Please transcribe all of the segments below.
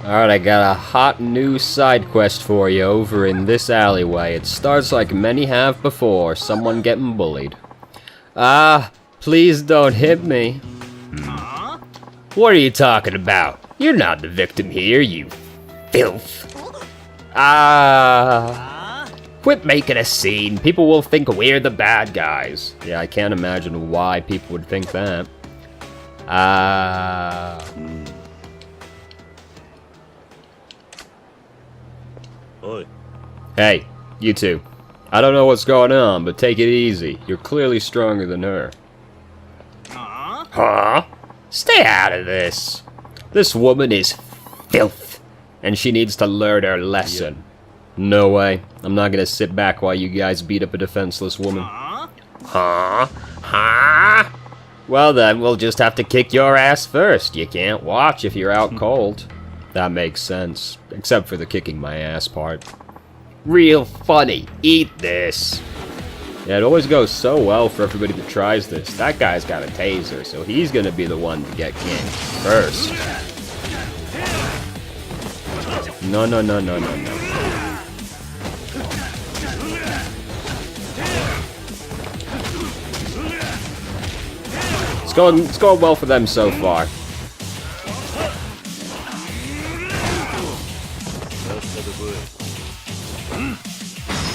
Alright, I got a hot new side quest for you over in this alleyway. It starts like many have before, someone getting bullied. Ah, please don't hit me. What are you talking about? You're not the victim here, you filth. Quit making a scene. People will think we're the bad guys. Yeah, I can't imagine why people would think that. Hey, you two. I don't know what's going on, but take it easy. You're clearly stronger than her. Huh? Stay out of this. This woman is filth, and she needs to learn her lesson. No way. I'm not gonna sit back while you guys beat up a defenseless woman. Huh? Well then, we'll just have to kick your ass first. You can't watch if you're out cold. That makes sense. Except for the kicking my ass part. Real funny. Eat this. Yeah, it always goes so well for everybody that tries this. That guy's got a taser, so he's gonna be the one to get kicked first. No. It's going well for them so far.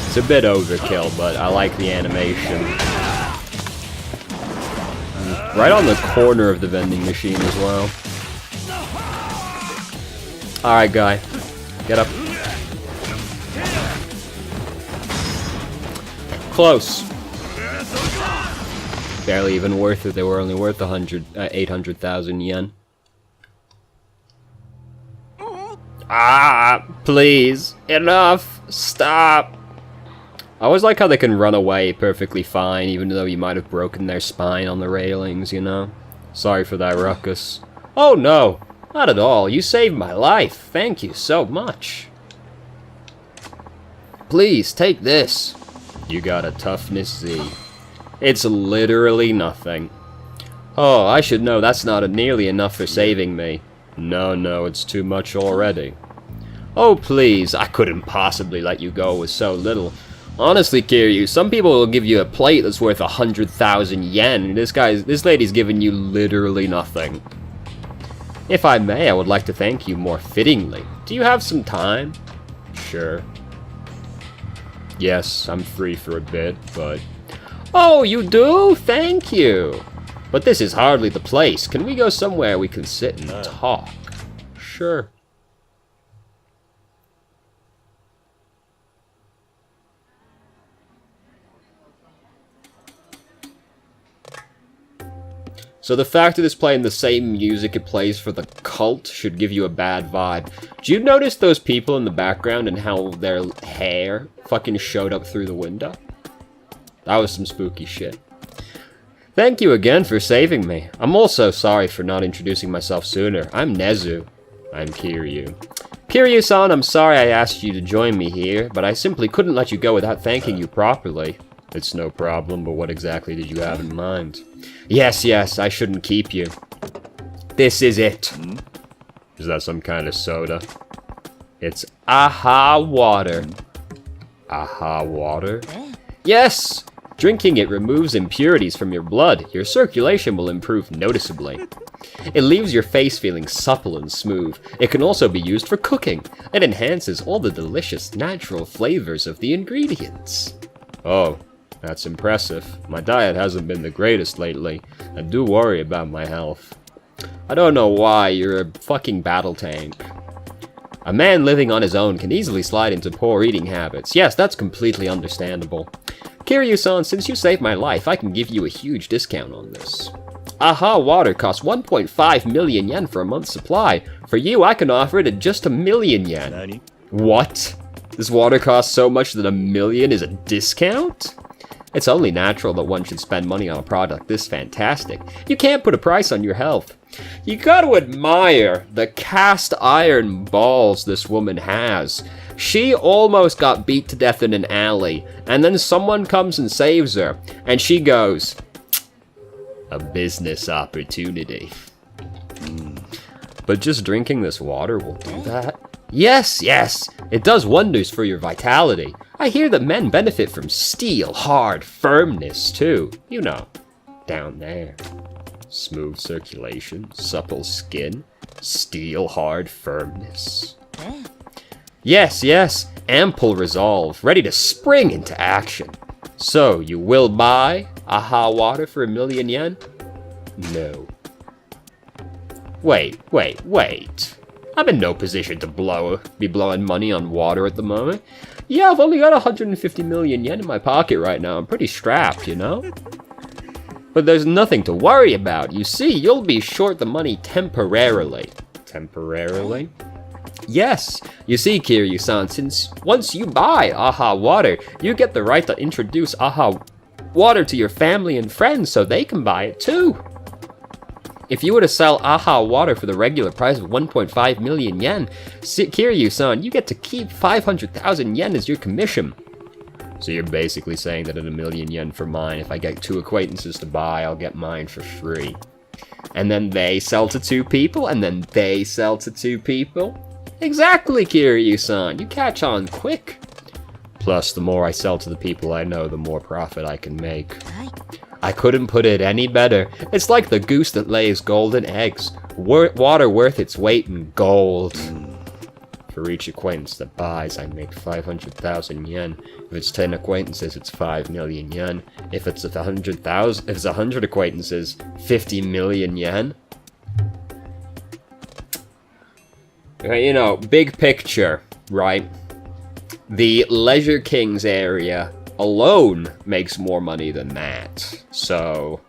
It's a bit overkill, but I like the animation. Right on the corner of the vending machine as well. Alright, guy. Get up. Close. Barely even worth it. They were only worth 800,000 yen. Please. Enough. Stop. I always like how they can run away perfectly fine, even though you might have broken their spine on the railings, you know? Sorry for that ruckus. Oh no, not at all. You saved my life. Thank you so much. Please, take this. You got a toughness Z. It's literally nothing. Oh, I should know that's not nearly enough for saving me. No, it's too much already. Oh please, I couldn't possibly let you go with so little. Honestly, Kiryu, some people will give you a plate that's worth 100,000 yen. This lady's giving you literally nothing. If I may, I would like to thank you more fittingly. Do you have some time? Sure. Yes, I'm free for a bit, but... Oh, you do? Thank you. But this is hardly the place. Can we go somewhere we can sit and talk? Sure. So the fact that it's playing the same music it plays for the cult should give you a bad vibe. Do you notice those people in the background and how their hair fucking showed up through the window? That was some spooky shit. Thank you again for saving me. I'm also sorry for not introducing myself sooner. I'm Nezu. I'm Kiryu. Kiryu-san, I'm sorry I asked you to join me here, but I simply couldn't let you go without thanking you properly. It's no problem, but what exactly did you have in mind? Yes, I shouldn't keep you. This is it. Is that some kind of soda? It's AHA water. AHA water? Yes! Drinking it removes impurities from your blood. Your circulation will improve noticeably. It leaves your face feeling supple and smooth. It can also be used for cooking. It enhances all the delicious natural flavors of the ingredients. Oh. That's impressive. My diet hasn't been the greatest lately. I do worry about my health. I don't know why, you're a fucking battle tank. A man living on his own can easily slide into poor eating habits. Yes, that's completely understandable. Kiryu-san, since you saved my life, I can give you a huge discount on this. AHA water costs 1.5 million yen for a month's supply. For you, I can offer it at just 1 million yen. Nani? What? This water costs so much that 1 million is a discount? It's only natural that one should spend money on a product this fantastic. You can't put a price on your health. You gotta admire the cast iron balls this woman has. She almost got beat to death in an alley, and then someone comes and saves her, and she goes, a business opportunity. But just drinking this water will do that? Yes, yes, it does wonders for your vitality. I hear that men benefit from steel, hard firmness too. You know, down there. Smooth circulation, supple skin, steel, hard firmness. Yes, yes, ample resolve, ready to spring into action. So, you will buy AHA water for 1,000,000 yen? No. Wait. I'm in no position to be blowing money on water at the moment. Yeah, I've only got 150 million yen in my pocket right now. I'm pretty strapped, you know? But there's nothing to worry about. You see, you'll be short the money temporarily. Temporarily? Yes. You see, Kiryu-san, since once you buy AHA water, you get the right to introduce AHA water to your family and friends so they can buy it too. If you were to sell AHA water for the regular price of 1.5 million yen, Kiryu-san, you get to keep 500,000 yen as your commission. So you're basically saying that at 1,000,000 yen for mine, if I get 2 acquaintances to buy, I'll get mine for free. And then they sell to 2 people, and then they sell to 2 people? Exactly, Kiryu-san, you catch on quick. Plus, the more I sell to the people I know, the more profit I can make. I couldn't put it any better. It's like the goose that lays golden eggs. Water worth its weight in gold. For each acquaintance that buys, I make 500,000 yen. If it's 10 acquaintances, it's 5 million yen. If it's 100 acquaintances, 50 million yen. You know, big picture, right? The Leisure Kings area alone makes more money than that. So,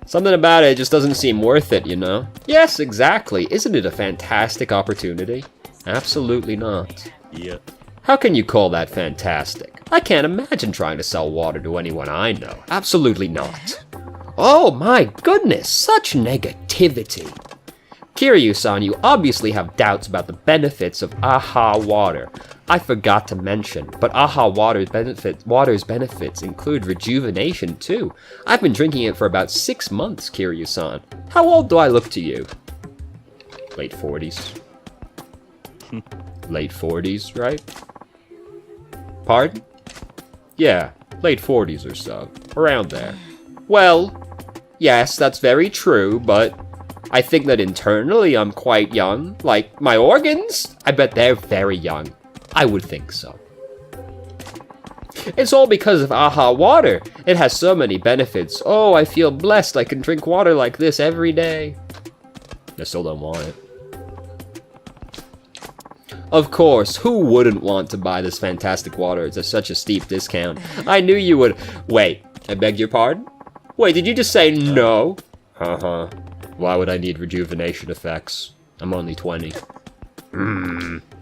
something about it just doesn't seem worth it, you know? Yes, exactly. Isn't it a fantastic opportunity? Absolutely not. Yeah. How can you call that fantastic? I can't imagine trying to sell water to anyone I know. Absolutely not. Oh my goodness, such negativity. Kiryu-san, you obviously have doubts about the benefits of AHA water. I forgot to mention, but AHA water's benefits include rejuvenation too. I've been drinking it for about 6 months, Kiryu-san. How old do I look to you? Late 40s. Late 40s, right? Pardon? Yeah, late 40s or so. Around there. Well, yes, that's very true, but I think that internally I'm quite young. Like, my organs? I bet they're very young. I would think so. It's all because of AHA water. It has so many benefits. Oh, I feel blessed. I can drink water like this every day. I still don't want it. Of course, who wouldn't want to buy this fantastic water at such a steep discount? I knew you would. Wait, I beg your pardon? Wait, did you just say no? Why would I need rejuvenation effects? I'm only 20.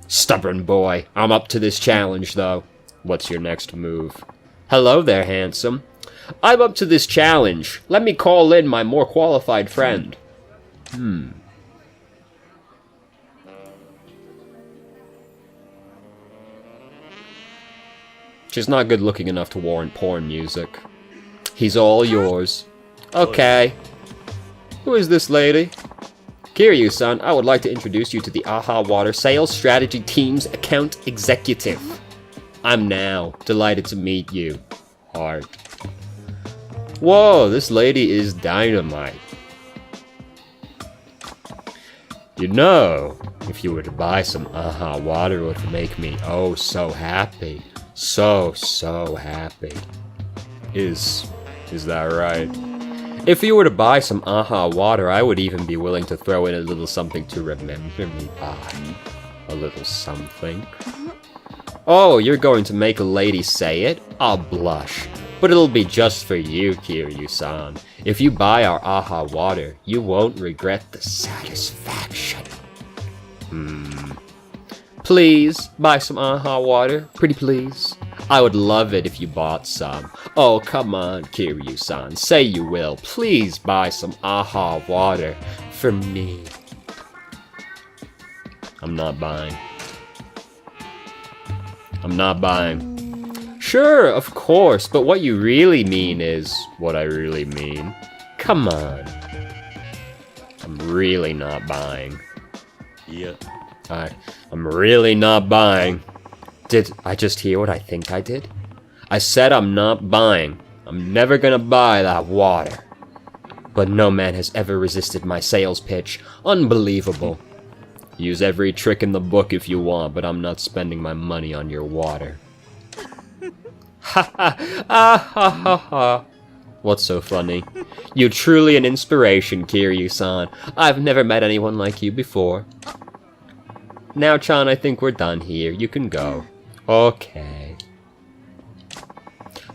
Stubborn boy. I'm up to this challenge, though. What's your next move? Hello there, handsome. I'm up to this challenge. Let me call in my more qualified friend. She's not good looking enough to warrant porn music. He's all yours. Okay. Who is this lady? Kiryu-san, I would like to introduce you to the AHA Water Sales Strategy Team's account executive. I'm now delighted to meet you. Heart. Whoa, this lady is dynamite. You know, if you were to buy some AHA water, it would make me oh so happy. So happy. Is that right? If you were to buy some AHA water, I would even be willing to throw in a little something to remember me by. A little something. Oh, you're going to make a lady say it? I'll blush. But it'll be just for you, Kiryu-san. If you buy our AHA water, you won't regret the satisfaction. Please, buy some AHA water. Pretty please. I would love it if you bought some. Oh, come on, Kiryu-san. Say you will. Please buy some AHA water for me. I'm not buying. I'm not buying. Sure, of course, but what you really mean is what I really mean. Come on. I'm really not buying. Yeah. I'm really not buying. Did I just hear what I think I did? I said I'm not buying. I'm never gonna buy that water. But no man has ever resisted my sales pitch. Unbelievable. Use every trick in the book if you want, but I'm not spending my money on your water. Ha ha! Ah ha ha ha! What's so funny? You're truly an inspiration, Kiryu-san. I've never met anyone like you before. Now, Chan, I think we're done here. You can go. Okay.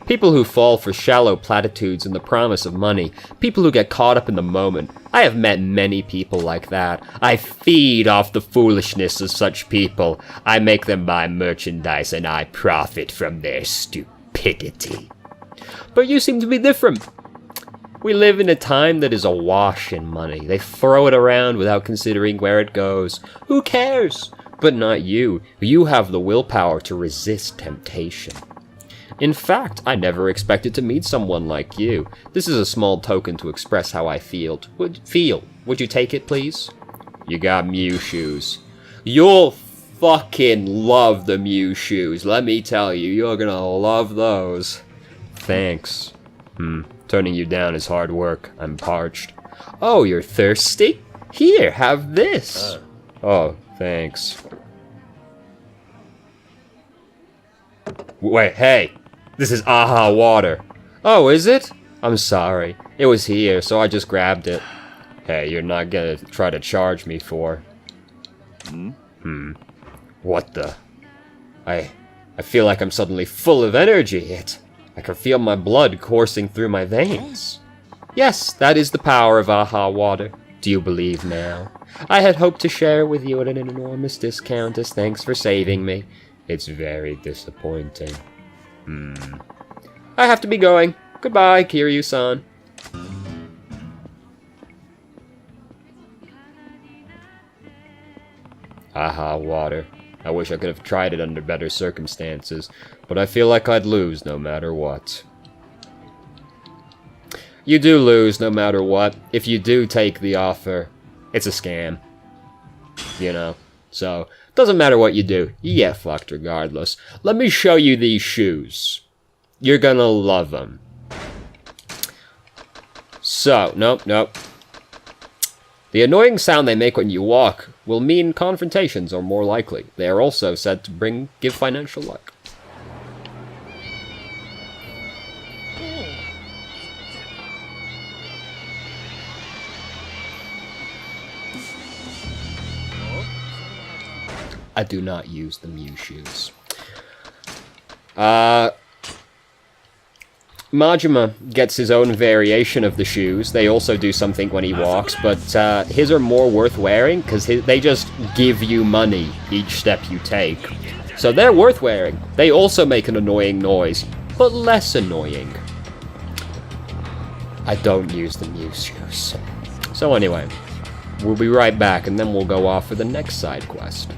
People who fall for shallow platitudes and the promise of money. People who get caught up in the moment. I have met many people like that. I feed off the foolishness of such people. I make them buy merchandise and I profit from their stupidity. But you seem to be different. We live in a time that is awash in money. They throw it around without considering where it goes. Who cares? But not you. You have the willpower to resist temptation. In fact, I never expected to meet someone like you. This is a small token to express how I feel. Would you take it, please? You got Mew shoes. You'll fucking love the Mew shoes. Let me tell you, you're gonna love those. Thanks. Turning you down is hard work. I'm parched. Oh, you're thirsty? Here, have this. Oh, thanks. Wait, hey. This is AHA water. Oh, is it? I'm sorry. It was here, so I just grabbed it. Hey, you're not gonna try to charge me for... What the... I feel like I'm suddenly full of energy. I can feel my blood coursing through my veins. Yes, that is the power of AHA water. Do you believe now? I had hoped to share with you at an enormous discount as thanks for saving me. It's very disappointing. I have to be going. Goodbye, Kiryu-san. AHA water. I wish I could have tried it under better circumstances, but I feel like I'd lose no matter what. You do lose no matter what. If you do take the offer, it's a scam. You know? So, doesn't matter what you do. You get fucked regardless. Let me show you these shoes. You're gonna love them. So, nope. The annoying sound they make when you walk will mean confrontations are more likely. They are also said to give financial luck. I do not use the Mew shoes. Majima gets his own variation of the shoes. They also do something when he walks, but his are more worth wearing because they just give you money each step you take. So they're worth wearing. They also make an annoying noise, but less annoying. I don't use the Mew shoes. So anyway, we'll be right back and then we'll go off for the next side quest.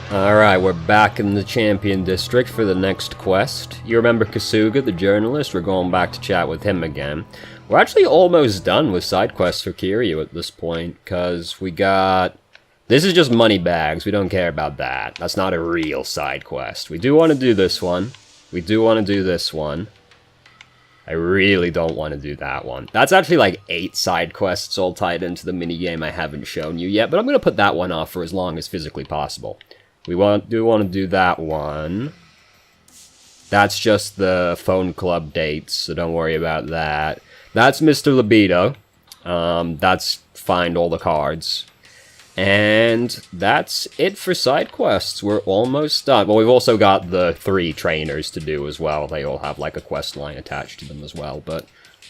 Alright, we're back in the Champion District for the next quest. You remember Kasuga, the journalist? We're going back to chat with him again. We're actually almost done with side quests for Kiryu at this point, because we got... This is just money bags, we don't care about that. That's not a real side quest. We do want to do this one. We do want to do this one. I really don't want to do that one. That's actually like 8 side quests all tied into the minigame I haven't shown you yet, but I'm going to put that one off for as long as physically possible. We do want to do that one. That's just the phone club dates, so don't worry about that. That's Mr. Libido. That's find all the cards. And that's it for side quests. We're almost done. Well, we've also got the 3 trainers to do as well. They all have like a quest line attached to them as well, but...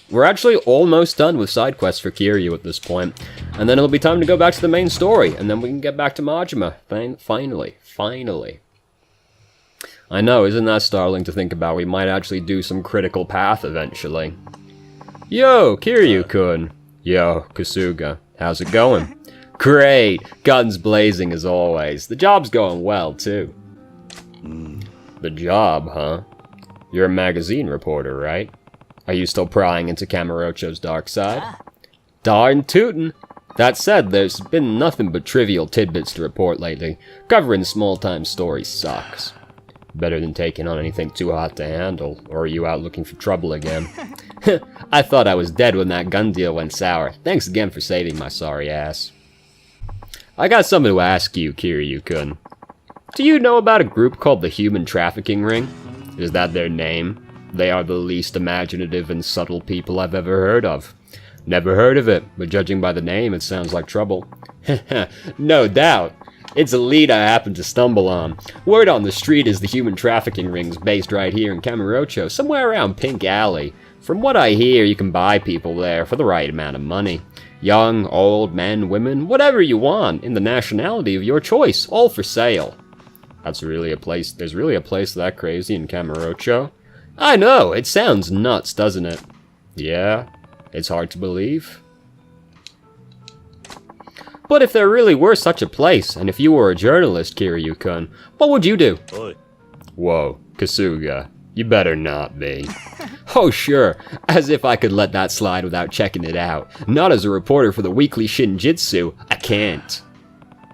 We're actually almost done with side quests for Kiryu at this point. And then it'll be time to go back to the main story, and then we can get back to Majima. Finally. I know, isn't that startling to think about? We might actually do some critical path eventually. Yo, Kiryu-kun. Yo, Kasuga. How's it going? Great! Guns blazing as always. The job's going well, too. The job, huh? You're a magazine reporter, right? Are you still prying into Kamurocho's dark side? Darn tootin'. That said, there's been nothing but trivial tidbits to report lately. Covering small-time stories sucks. Better than taking on anything too hot to handle, or are you out looking for trouble again? I thought I was dead when that gun deal went sour. Thanks again for saving my sorry ass. I got something to ask you, Kiryu-kun. Do you know about a group called the Human Trafficking Ring? Is that their name? They are the least imaginative and subtle people I've ever heard of. Never heard of it, but judging by the name, it sounds like trouble. No doubt. It's a lead I happened to stumble on. Word on the street is the Human Trafficking Ring's based right here in Kamurocho, somewhere around Pink Alley. From what I hear, you can buy people there for the right amount of money. Young, old, men, women, whatever you want, in the nationality of your choice, all for sale. There's really a place that crazy in Kamurocho? I know, it sounds nuts, doesn't it? Yeah, it's hard to believe. But if there really were such a place, and if you were a journalist, Kiryu-kun, what would you do? Oi. Whoa, Kasuga, you better not be. Oh sure, as if I could let that slide without checking it out. Not as a reporter for the weekly Shinjitsu, I can't.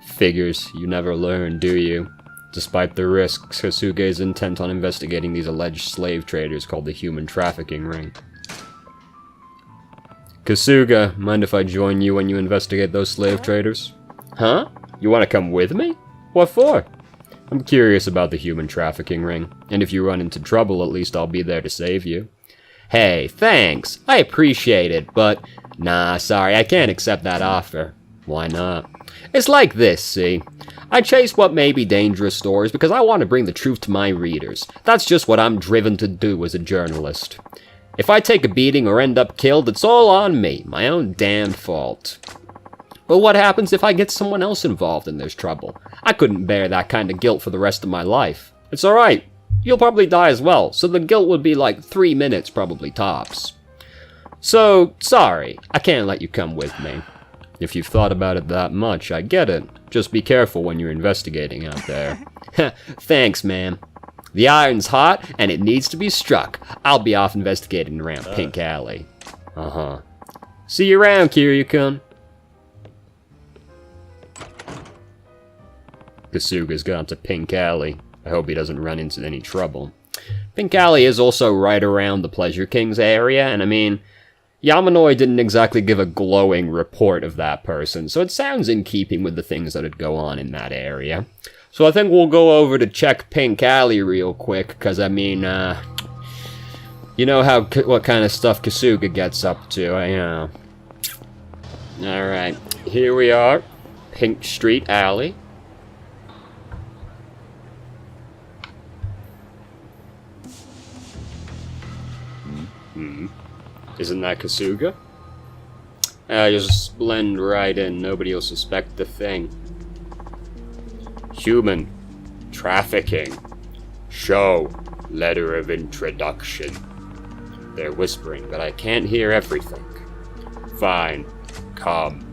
Figures, you never learn, do you? Despite the risks, Kasuga is intent on investigating these alleged slave traders called the Human Trafficking Ring. Kasuga, mind if I join you when you investigate those slave traders? Huh? You want to come with me? What for? I'm curious about the Human Trafficking Ring, and if you run into trouble, at least I'll be there to save you. Hey, thanks. I appreciate it, but... Nah, sorry, I can't accept that offer. Why not? It's like this, see? I chase what may be dangerous stories because I want to bring the truth to my readers. That's just what I'm driven to do as a journalist. If I take a beating or end up killed, it's all on me, my own damned fault. But what happens if I get someone else involved and there's trouble? I couldn't bear that kind of guilt for the rest of my life. It's alright. You'll probably die as well, so the guilt would be like 3 minutes probably tops. So, sorry, I can't let you come with me. If you've thought about it that much, I get it. Just be careful when you're investigating out there. Thanks, man. The iron's hot, and it needs to be struck. I'll be off investigating around Pink Alley. Uh-huh. See you around, Kiryu-kun. Kasuga's gone to Pink Alley. I hope he doesn't run into any trouble. Pink Alley is also right around the Pleasure King's area, and I mean... Yamanoi didn't exactly give a glowing report of that person, so it sounds in keeping with the things that would go on in that area. So I think we'll go over to check Pink Alley real quick, because I mean, you know what kind of stuff Kasuga gets up to, you know. Alright, here we are, Pink Street Alley. Isn't that Kasuga? Just blend right in, nobody will suspect the thing. Human trafficking. Show letter of introduction. They're whispering, but I can't hear everything. Fine, come.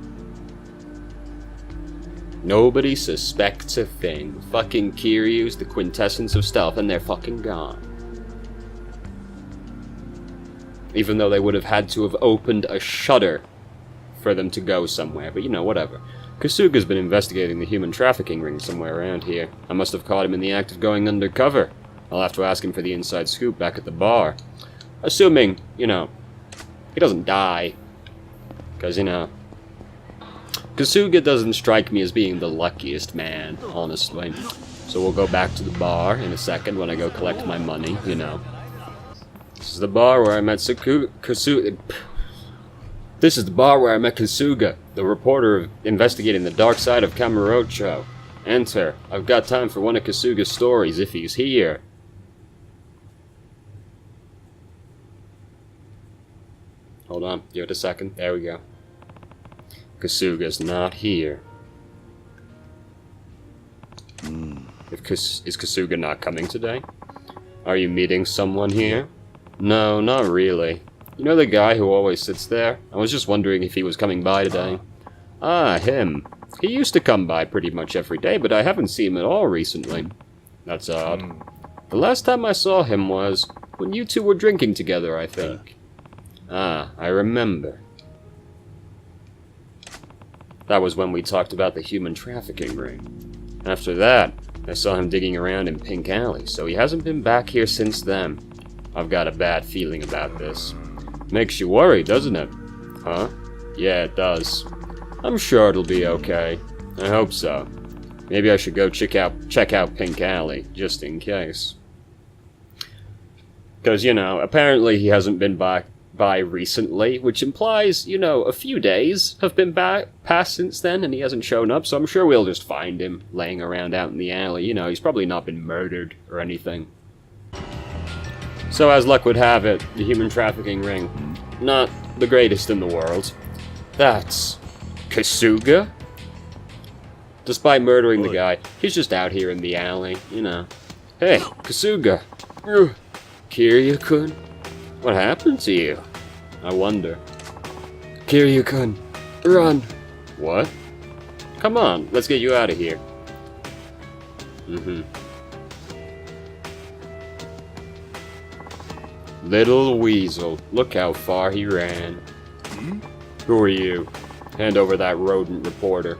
Nobody suspects a thing. Fucking Kiryu's the quintessence of stealth, and they're fucking gone. Even though they would have had to have opened a shutter for them to go somewhere, but you know, whatever. Kasuga's been investigating the human trafficking ring somewhere around here. I must have caught him in the act of going undercover. I'll have to ask him for the inside scoop back at the bar. Assuming, you know, he doesn't die. Because, you know, Kasuga doesn't strike me as being the luckiest man, honestly. So we'll go back to the bar in a second when I go collect my money, you know. This is the bar where I met Kasuga. This is the bar where I met Kasuga, the reporter investigating the dark side of Kamurocho. Enter. I've got time for one of Kasuga's stories if he's here. Hold on, give it a second. There we go. Kasuga's not here. Is Kasuga not coming today? Are you meeting someone here? No, not really. You know the guy who always sits there? I was just wondering if he was coming by today. Ah, him. He used to come by pretty much every day, but I haven't seen him at all recently. That's odd. The last time I saw him was when you two were drinking together, I think. Ah, I remember. That was when we talked about the human trafficking ring. After that, I saw him digging around in Pink Alley, so he hasn't been back here since then. I've got a bad feeling about this. Makes you worry, doesn't it? Huh? Yeah, it does. I'm sure it'll be okay. I hope so. Maybe I should go check out Pink Alley, just in case. Because, apparently he hasn't been by recently, which implies, a few days have been passed since then, and he hasn't shown up, so I'm sure we'll just find him laying around out in the alley. He's probably not been murdered or anything. So as luck would have it, the human trafficking ring, not the greatest in the world. That's Kasuga? Despite murdering the guy, he's just out here in the alley, Hey, Kasuga! Kiryu-kun? What happened to you? I wonder. Kiryu-kun, run! What? Come on, let's get you out of here. Little weasel, look how far he ran. Who are you? Hand over that rodent reporter.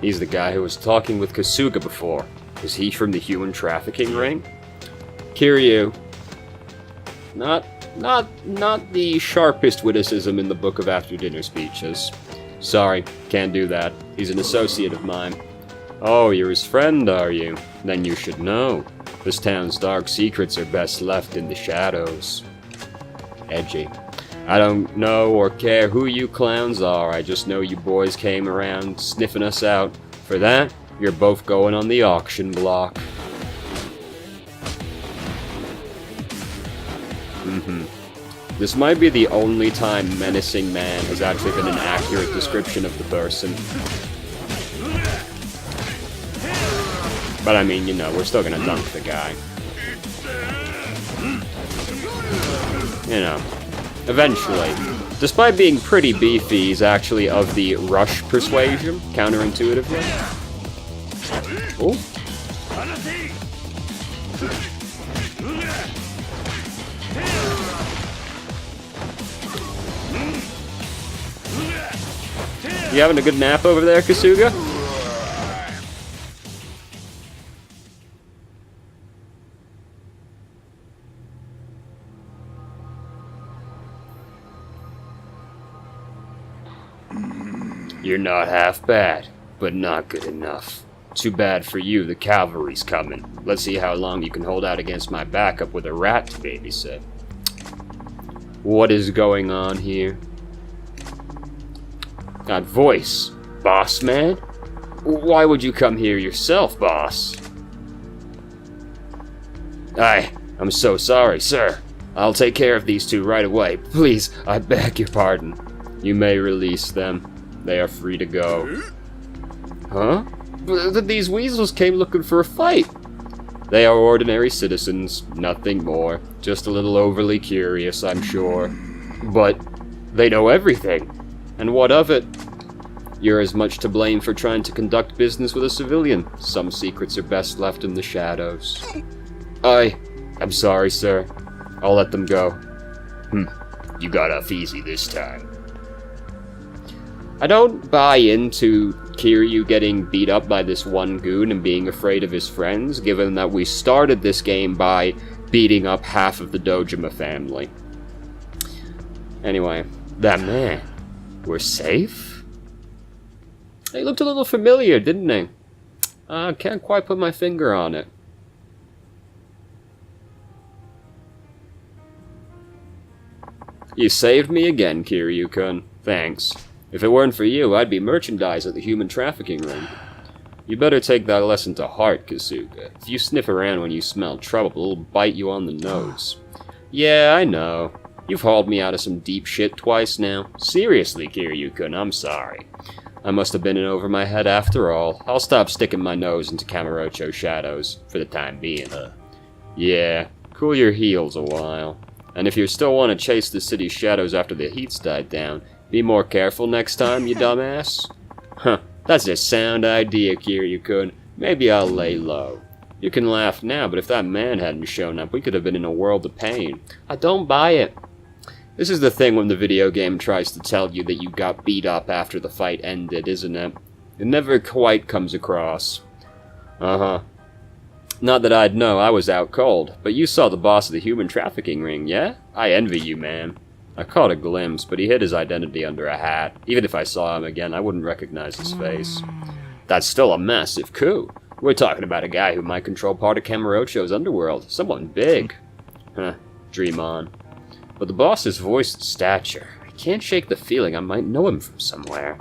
He's the guy who was talking with Kasuga before. Is he from the human trafficking ring? Kiryu. Not the sharpest witticism in the book of after-dinner speeches. Sorry, can't do that. He's an associate of mine. Oh, you're his friend, are you? Then you should know. This town's dark secrets are best left in the shadows. Edgy. I don't know or care who you clowns are, I just know you boys came around sniffing us out. For that, you're both going on the auction block. This might be the only time Menacing Man has actually been an accurate description of the person. But I mean, we're still gonna dunk the guy. Eventually. Despite being pretty beefy, he's actually of the rush persuasion, counterintuitively. Oh. You having a good nap over there, Kasuga? You're not half bad, but not good enough. Too bad for you, the cavalry's coming. Let's see how long you can hold out against my backup with a rat to babysit. What is going on here? That voice. Boss man? Why would you come here yourself, boss? I'm so sorry, sir. I'll take care of these two right away. Please, I beg your pardon. You may release them. They are free to go. Huh? But these weasels came looking for a fight. They are ordinary citizens, nothing more. Just a little overly curious, I'm sure. But they know everything. And what of it? You're as much to blame for trying to conduct business with a civilian. Some secrets are best left in the shadows. I'm sorry, sir. I'll let them go. You got off easy this time. I don't buy into Kiryu getting beat up by this one goon and being afraid of his friends, given that we started this game by beating up half of the Dojima family. Anyway, that man. We're safe? He looked a little familiar, didn't he? I can't quite put my finger on it. You saved me again, Kiryu-kun. Thanks. If it weren't for you, I'd be merchandise at the human trafficking ring. You better take that lesson to heart, Kasuga. If you sniff around when you smell trouble, it'll bite you on the nose. Yeah, I know. You've hauled me out of some deep shit twice now. Seriously, Kiryu-kun, I'm sorry. I must have been in over my head after all. I'll stop sticking my nose into Kamurocho's shadows, for the time being. Yeah, cool your heels a while. And if you still want to chase the city's shadows after the heat's died down, be more careful next time, you dumbass. That's a sound idea, Kiryu-kun. Maybe I'll lay low. You can laugh now, but if that man hadn't shown up, we could have been in a world of pain. I don't buy it. This is the thing when the video game tries to tell you that you got beat up after the fight ended, isn't it? It never quite comes across. Uh-huh. Not that I'd know, I was out cold, but you saw the boss of the human trafficking ring, yeah? I envy you, man. I caught a glimpse, but he hid his identity under a hat. Even if I saw him again, I wouldn't recognize his face. That's still a massive coup. We're talking about a guy who might control part of Kamurocho's underworld. Someone big. Huh, dream on. But the boss's voice and stature, I can't shake the feeling I might know him from somewhere.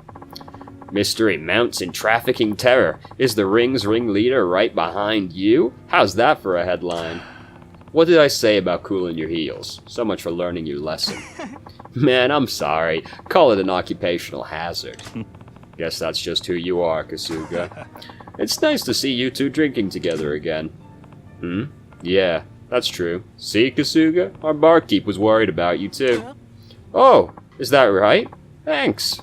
Mystery mounts in trafficking terror. Is the ring's ringleader right behind you? How's that for a headline? What did I say about cooling your heels? So much for learning your lesson. Man, I'm sorry. Call it an occupational hazard. Guess that's just who you are, Kasuga. It's nice to see you two drinking together again. Hmm? Yeah, that's true. See, Kasuga? Our barkeep was worried about you too. Oh, is that right? Thanks.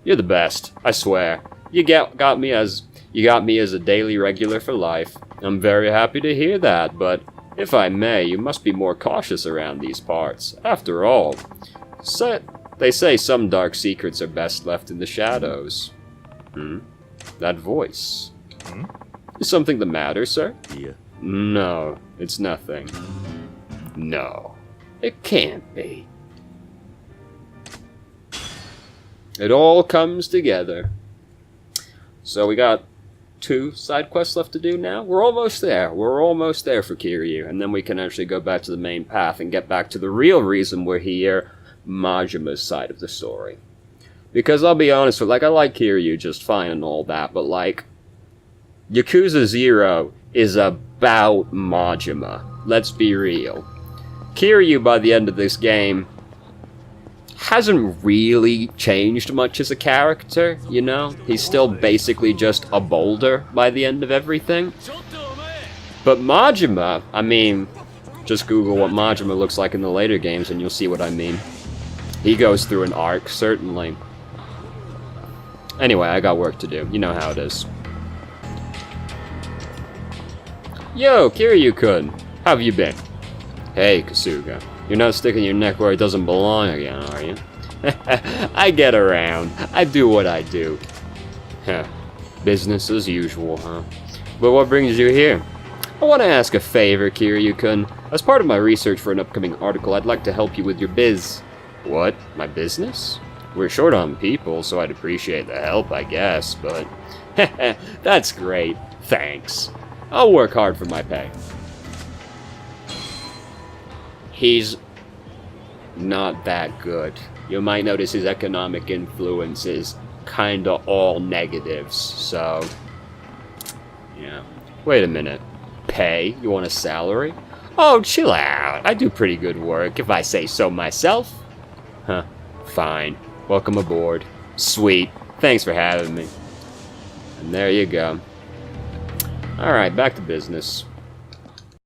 You're the best, I swear. You got me as a daily regular for life. I'm very happy to hear that, but if I may, you must be more cautious around these parts. After all, they say some dark secrets are best left in the shadows. Hmm? That voice. Hmm? Is something the matter, sir? Yeah. No, it's nothing. No, it can't be. It all comes together. So we got 2 side quests left to do now. We're almost there. We're almost there for Kiryu. And then we can actually go back to the main path and get back to the real reason we're here, Majima's side of the story. Because I'll be honest with you, I like Kiryu just fine and all that, but Yakuza 0 is about Majima. Let's be real. Kiryu, by the end of this game, hasn't really changed much as a character, you know? He's still basically just a boulder by the end of everything. But Majima, I mean, just Google what Majima looks like in the later games and you'll see what I mean. He goes through an arc, certainly. Anyway, I got work to do. You know how it is. Yo, Kiryu-kun! How have you been? Hey, Kasuga. You're not sticking your neck where it doesn't belong again, are you? I get around. I do what I do. Huh. Business as usual, huh? But what brings you here? I want to ask a favor, Kiryu-kun. As part of my research for an upcoming article, I'd like to help you with your biz. What? My business? We're short on people, so I'd appreciate the help, I guess, but... That's great. Thanks. I'll work hard for my pay. He's not that good. You might notice his economic influence is kinda all negatives, so... yeah. Wait a minute. Pay? You want a salary? Oh, chill out. I do pretty good work, if I say so myself. Huh. Fine. Welcome aboard. Sweet. Thanks for having me. And there you go. Alright, back to business.